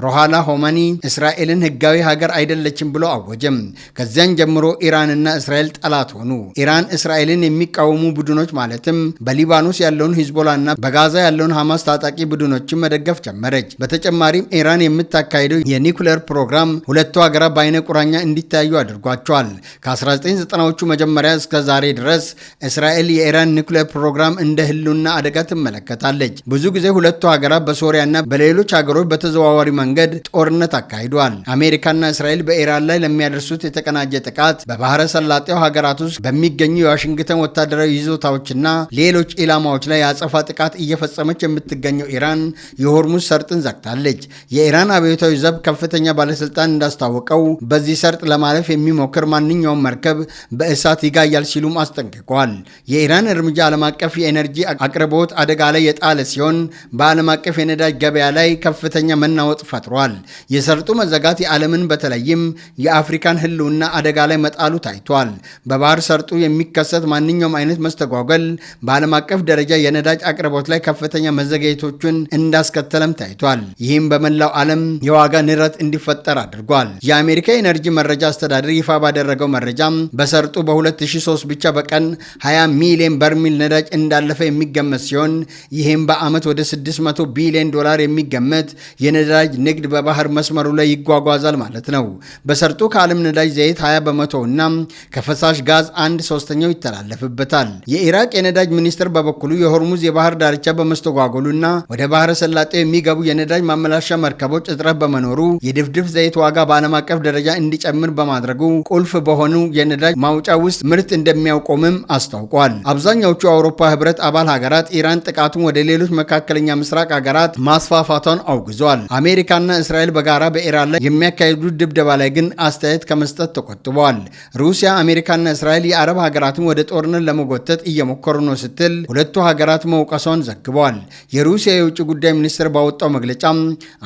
ሮሃላ ሆማኒ እስራኤልን ህጋዊ ሀገር አይደለችም ብሎ አወጀም። ከዚያን ጀምሮ ኢራንና እስራኤል ጠላት ሆኑ። ኢራን እስራኤልን የሚቃወሙ ቡድኖች ማለትም በሊባኖስ ያለውን ሂዝቦላና በጋዛ ያለውን ሐማስ ታጣቂ ቡድኖችን መደገፍ ጀመረች። በተጨማሪም ኢራን የምታካሄደው የኒኩሌር ፕሮግራም ሁለቱ ሀገራት በአይነ ቁራኛ እንዲታዩ አድርጓቸዋል። ከ1990ዎቹ መጀመሪያ እስከ ዛሬ ድረስ እስራኤል የኢራን ኒኩሌር ፕሮግራም እንደ ህልውና አደጋ ትመለከታለች። ብዙ ጊዜ ሁለቱ ሀገራት በሶሪያና በሌሎች ሀገሮች በተዘዋዋሪ መንገድ ጦርነት አካሂዷል። አሜሪካና እስራኤል በኢራን ላይ ለሚያደርሱት የተቀናጀ ጥቃት በባህረ ሰላጤው ሀገራት ውስጥ በሚገኙ የዋሽንግተን ወታደራዊ ይዞታዎችና ሌሎች ኢላማዎች ላይ የአጸፋ ጥቃት እየፈጸመች የምትገኘው ኢራን የሆርሙዝ ሰርጥን ዘግታለች። የኢራን አብዮታዊ ዘብ ከፍተኛ ባለስልጣን እንዳስታወቀው በዚህ ሰርጥ ለማለፍ የሚሞክር ማንኛውም መርከብ በእሳት ይጋያል ሲሉም አስጠንቅቀዋል። የኢራን እርምጃ ዓለም አቀፍ የኤነርጂ አቅርቦት አደጋ ላይ የጣለ ሲሆን በዓለም አቀፍ የነዳጅ ገበያ ላይ ከፍተኛ መናወጥ ፈጥሯል። የሰርጡ መዘጋት የዓለምን በተለይም የአፍሪካን ህልውና አደጋ ላይ መጣሉ ታይቷል። በባህር ሰርጡ የሚከሰት ማንኛውም አይነት መስተጓጎል በዓለም አቀፍ ደረጃ የነዳጅ አቅርቦት ላይ ከፍተኛ መዘግየቶችን እንዳስከተለም ታይቷል። ይህም በመላው ዓለም የዋጋ ንረት እንዲፈጠር አድርጓል። የአሜሪካ የኤነርጂ መረጃ አስተዳደር ይፋ ባደረገው መረጃም በሰርጡ በ2003 ብቻ በቀን 20 ሚሊዮን በርሚል ነዳጅ እንዳለፈ የሚገመት ሲሆን ይህም በዓመት ወደ 600 ቢሊዮን ዶላር የሚገመት የነዳጅ ንግድ በባህር መስመሩ ላይ ይጓጓዛል ማለት ነው። በሰርጡ ከዓለም ነዳጅ ዘይት 20 በመቶ እና ከፈሳሽ ጋዝ 1/3 ይተላለፍበታል። የኢራቅ የነዳጅ ሚኒስትር በበኩሉ የሆርሙዝ የባህር ዳርቻ በመስተጓጎሉና ወደ ባህረ ሰላጤው የሚገቡ የነዳጅ ማመላሻ መርከቦች እጥረት በመኖሩ የድፍድፍ ዘይት ዋጋ በዓለም አቀፍ ደረጃ እንዲጨምር በማድረጉ ቁልፍ በሆኑ የነዳጅ ማውጫ ውስጥ ምርት እንደሚያቆምም አስታውቋል። አብዛኛዎቹ የአውሮፓ ህብረት አባል ሀገራት ኢራን ጥቃቱን ወደ ሌሎች መካከለኛ ምስራቅ ሀገራት ማስፋፋቷን አውግዟል። አሜሪካና እስራኤል በጋራ በኢራን ላይ የሚያካሂዱት ድብደባ ላይ ግን አስተያየት ከመስጠት ተቆጥበዋል። ሩሲያ፣ አሜሪካና እስራኤል የአረብ ሀገራትን ወደ ጦርነት ለመጎተት እየሞከሩ ነው ስትል ሁለቱ ሀገራት መውቀሷን ዘግበዋል። የሩሲያ የውጭ ጉዳይ ሚኒስትር ባወጣው መግለጫ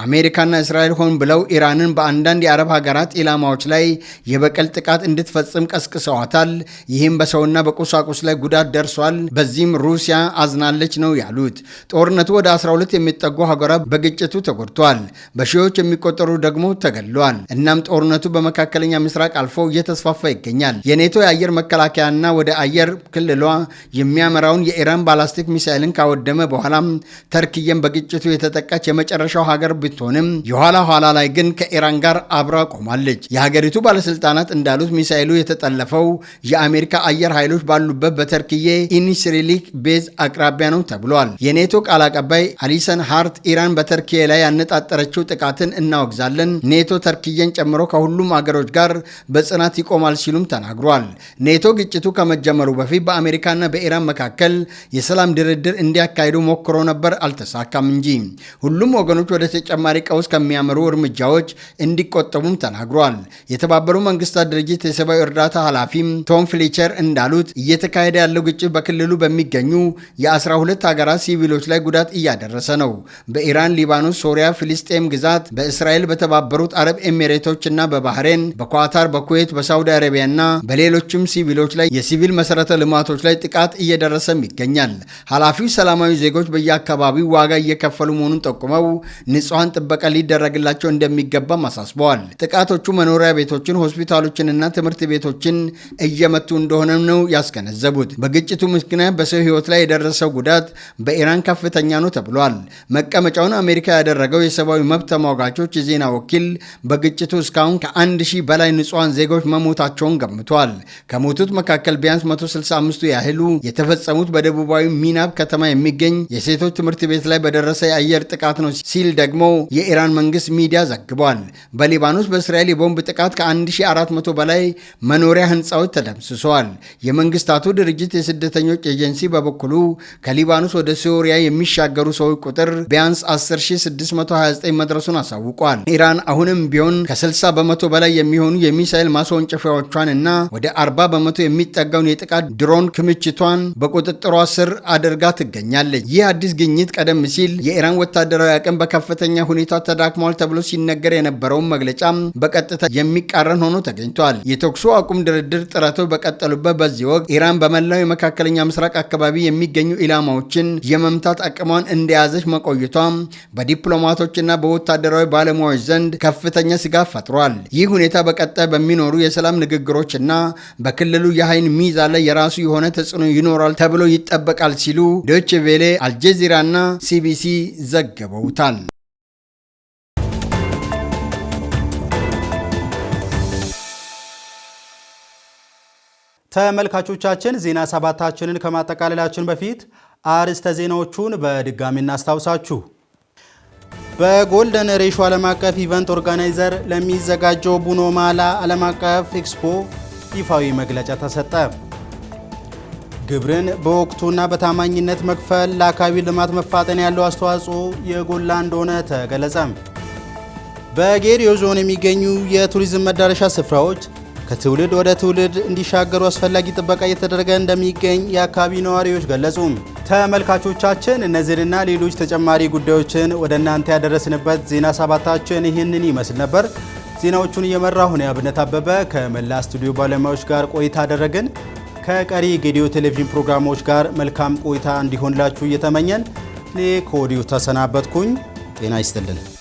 አሜሪካና እስራኤል ሆን ብለው ኢራንን በአንዳንድ የአረብ ሀገራት ኢላማዎች ላይ የበቀል ጥቃት እንድትፈጽም ቀስቅሰዋታል። ይህም በሰውና በቁሳቁስ ላይ ጉዳት ደርሷል። በዚህም ሩሲያ አዝናለች ነው ያሉት። ጦርነቱ ወደ 12 የሚጠጉ ሀገራት በግጭቱ ተጎድተዋል። በሺዎች የሚቆጠሩ ደግሞ ተገድለዋል። እናም ጦርነቱ በመካከለኛ ምስራቅ አልፎ እየተስፋፋ ይገኛል። የኔቶ የአየር መከላከያና ወደ አየር ክልሏ የሚያመራውን የኢራን ባላስቲክ ሚሳይልን ካወደመ በኋላም ተርክየን በግጭቱ የተጠቃች የመጨረሻው ሀገር ብትሆንም የኋላ ኋላ ላይ ግን ከኢራን ጋር አብራ ቆማለች። የሀገሪቱ ባለስልጣናት እንዳሉት ሚሳይሉ የተጠለፈው የአሜሪካ አየር ኃይሎች ባሉበት በተርክዬ ኢኒስሪሊክ ቤዝ አቅራቢያ ነው ተብሏል። የኔቶ ቃል አቀባይ አሊሰን ሃርት ኢራን በተርኪዬ ላይ ያነጣጠረችው ጥቃትን እናወግዛለን፣ ኔቶ ተርክዬን ጨምሮ ከሁሉም አገሮች ጋር በጽናት ይቆማል ሲሉም ተናግሯል። ኔቶ ግጭቱ ከመጀመሩ በፊት በአሜሪካና በኢራን መካከል የሰላም ድርድር እንዲያካሂዱ ሞክሮ ነበር፣ አልተሳካም እንጂ ሁሉም ወገኖች ወደ ተጨማሪ ቀውስ ከሚያመሩ እርምጃዎች እንዲቆጠቡም ተናግሯል። የተባበሩ መንግስታት ድርጅት የሰብአዊ እርዳታ ኃላፊም ቶም ፍሊቸር እንዳሉት እየተካሄደ ያለው ግጭት በክልሉ በሚገኙ የ12 ሀገራት ሲቪሎች ላይ ጉዳት እያደረሰ ነው። በኢራን፣ ሊባኖስ፣ ሶሪያ፣ ፍልስጤም ግዛት፣ በእስራኤል፣ በተባበሩት አረብ ኤሚሬቶች እና በባህሬን፣ በኳታር፣ በኩዌት፣ በሳውዲ አረቢያና በሌሎችም ሲቪሎች ላይ የሲቪል መሰረተ ልማቶች ላይ ጥቃት እየደረሰም ይገኛል። ኃላፊው ሰላማዊ ዜጎች በየአካባቢው ዋጋ እየከፈሉ መሆኑን ጠቁመው ንጹሐን ጥበቃ ሊደረግላቸው እንደሚገባም አሳስበዋል። ጥቃቶቹ መኖሪያ ቤቶችን፣ ሆስፒታሎችንና ትምህርት ቤቶችን እየመቱ እንደሆነ ነው ያስገነዘቡት። በግጭቱ ምክንያት በሰው ህይወት ላይ የደረሰው ጉዳት በኢራን ከፍተኛ ነው ተብሏል። መቀመጫውን አሜሪካ ያደረገው የሰብአዊ መብት ተሟጋቾች የዜና ወኪል በግጭቱ እስካሁን ከ1000 በላይ ንጹሃን ዜጎች መሞታቸውን ገምቷል። ከሞቱት መካከል ቢያንስ 165ቱ ያህሉ የተፈጸሙት በደቡባዊ ሚናብ ከተማ የሚገኝ የሴቶች ትምህርት ቤት ላይ በደረሰ የአየር ጥቃት ነው ሲል ደግሞ የኢራን መንግስት ሚዲያ ዘግቧል። በሊባኖስ በእስራኤል የቦምብ ጥቃት ከ1400 በላይ መኖሪያ ህንፃዎች ተደምስሰዋል። የመንግስታቱ ድርጅት የስደተኞች ኤጀንሲ በበኩሉ ከሊባኖስ ወደ ሶሪያ የሚሻገሩ ሰዎች ቁጥር ቢያንስ 10629 መድረሱን አሳውቋል። ኢራን አሁንም ቢሆን ከ60 በመቶ በላይ የሚሆኑ የሚሳኤል ማስወንጨፊያዎቿን እና ወደ 40 በመቶ የሚጠጋውን የጥቃት ድሮን ክምችቷን በቁጥጥሯ ስር አድርጋ ትገኛለች። ይህ አዲስ ግኝት ቀደም ሲል የኢራን ወታደራዊ አቅም በከፍተኛ ሁኔታ ተዳክሟል ተብሎ ሲነገር የነበረውን መግለጫ በቀጥታ የሚቃረን ሆኖ ተገኝቷል። የተኩስ አቁም ድርድር ጥረቶች በቀጠሉበት በዚህ ወቅት ኢራን በመላው የመካከለኛ ምስራቅ አካባቢ የሚገኙ ኢላማዎችን የመምታት አቅሟን እንደያዘች መቆየቷ በዲፕሎማቶችና በወታደራዊ ባለሙያዎች ዘንድ ከፍተኛ ስጋት ፈጥሯል። ይህ ሁኔታ በቀጣይ በሚኖሩ የሰላም ንግግሮችና በክልሉ የኃይል ሚዛን ላይ የራሱ የሆነ ተጽዕኖ ይኖራል ተብሎ ይጠበቃል ሲሉ ዶይቼ ቬለ፣ አልጀዚራና ሲቢሲ ዘግበውታል። ተመልካቾቻችን ዜና ሰባታችንን ከማጠቃለላችን በፊት አርዕስተ ዜናዎቹን በድጋሚ እናስታውሳችሁ። በጎልደን ሬሾ ዓለም አቀፍ ኢቨንት ኦርጋናይዘር ለሚዘጋጀው ቡኖ ማላ ዓለም አቀፍ ኤክስፖ ይፋዊ መግለጫ ተሰጠ። ግብርን በወቅቱና በታማኝነት መክፈል ለአካባቢ ልማት መፋጠን ያለው አስተዋጽኦ የጎላ እንደሆነ ተገለጸ። በጌዲዮ ዞን የሚገኙ የቱሪዝም መዳረሻ ስፍራዎች ከትውልድ ወደ ትውልድ እንዲሻገሩ አስፈላጊ ጥበቃ እየተደረገ እንደሚገኝ የአካባቢ ነዋሪዎች ገለጹ። ተመልካቾቻችን እነዚህንና ሌሎች ተጨማሪ ጉዳዮችን ወደ እናንተ ያደረስንበት ዜና ሰባታችን ይህንን ይመስል ነበር። ዜናዎቹን እየመራሁ ነው አብነት አበበ ከመላ ስቱዲዮ ባለሙያዎች ጋር ቆይታ አደረግን። ከቀሪ ጌዲዮ ቴሌቪዥን ፕሮግራሞች ጋር መልካም ቆይታ እንዲሆንላችሁ እየተመኘን እኔ ከወዲሁ ተሰናበትኩኝ። ጤና ይስጥልን።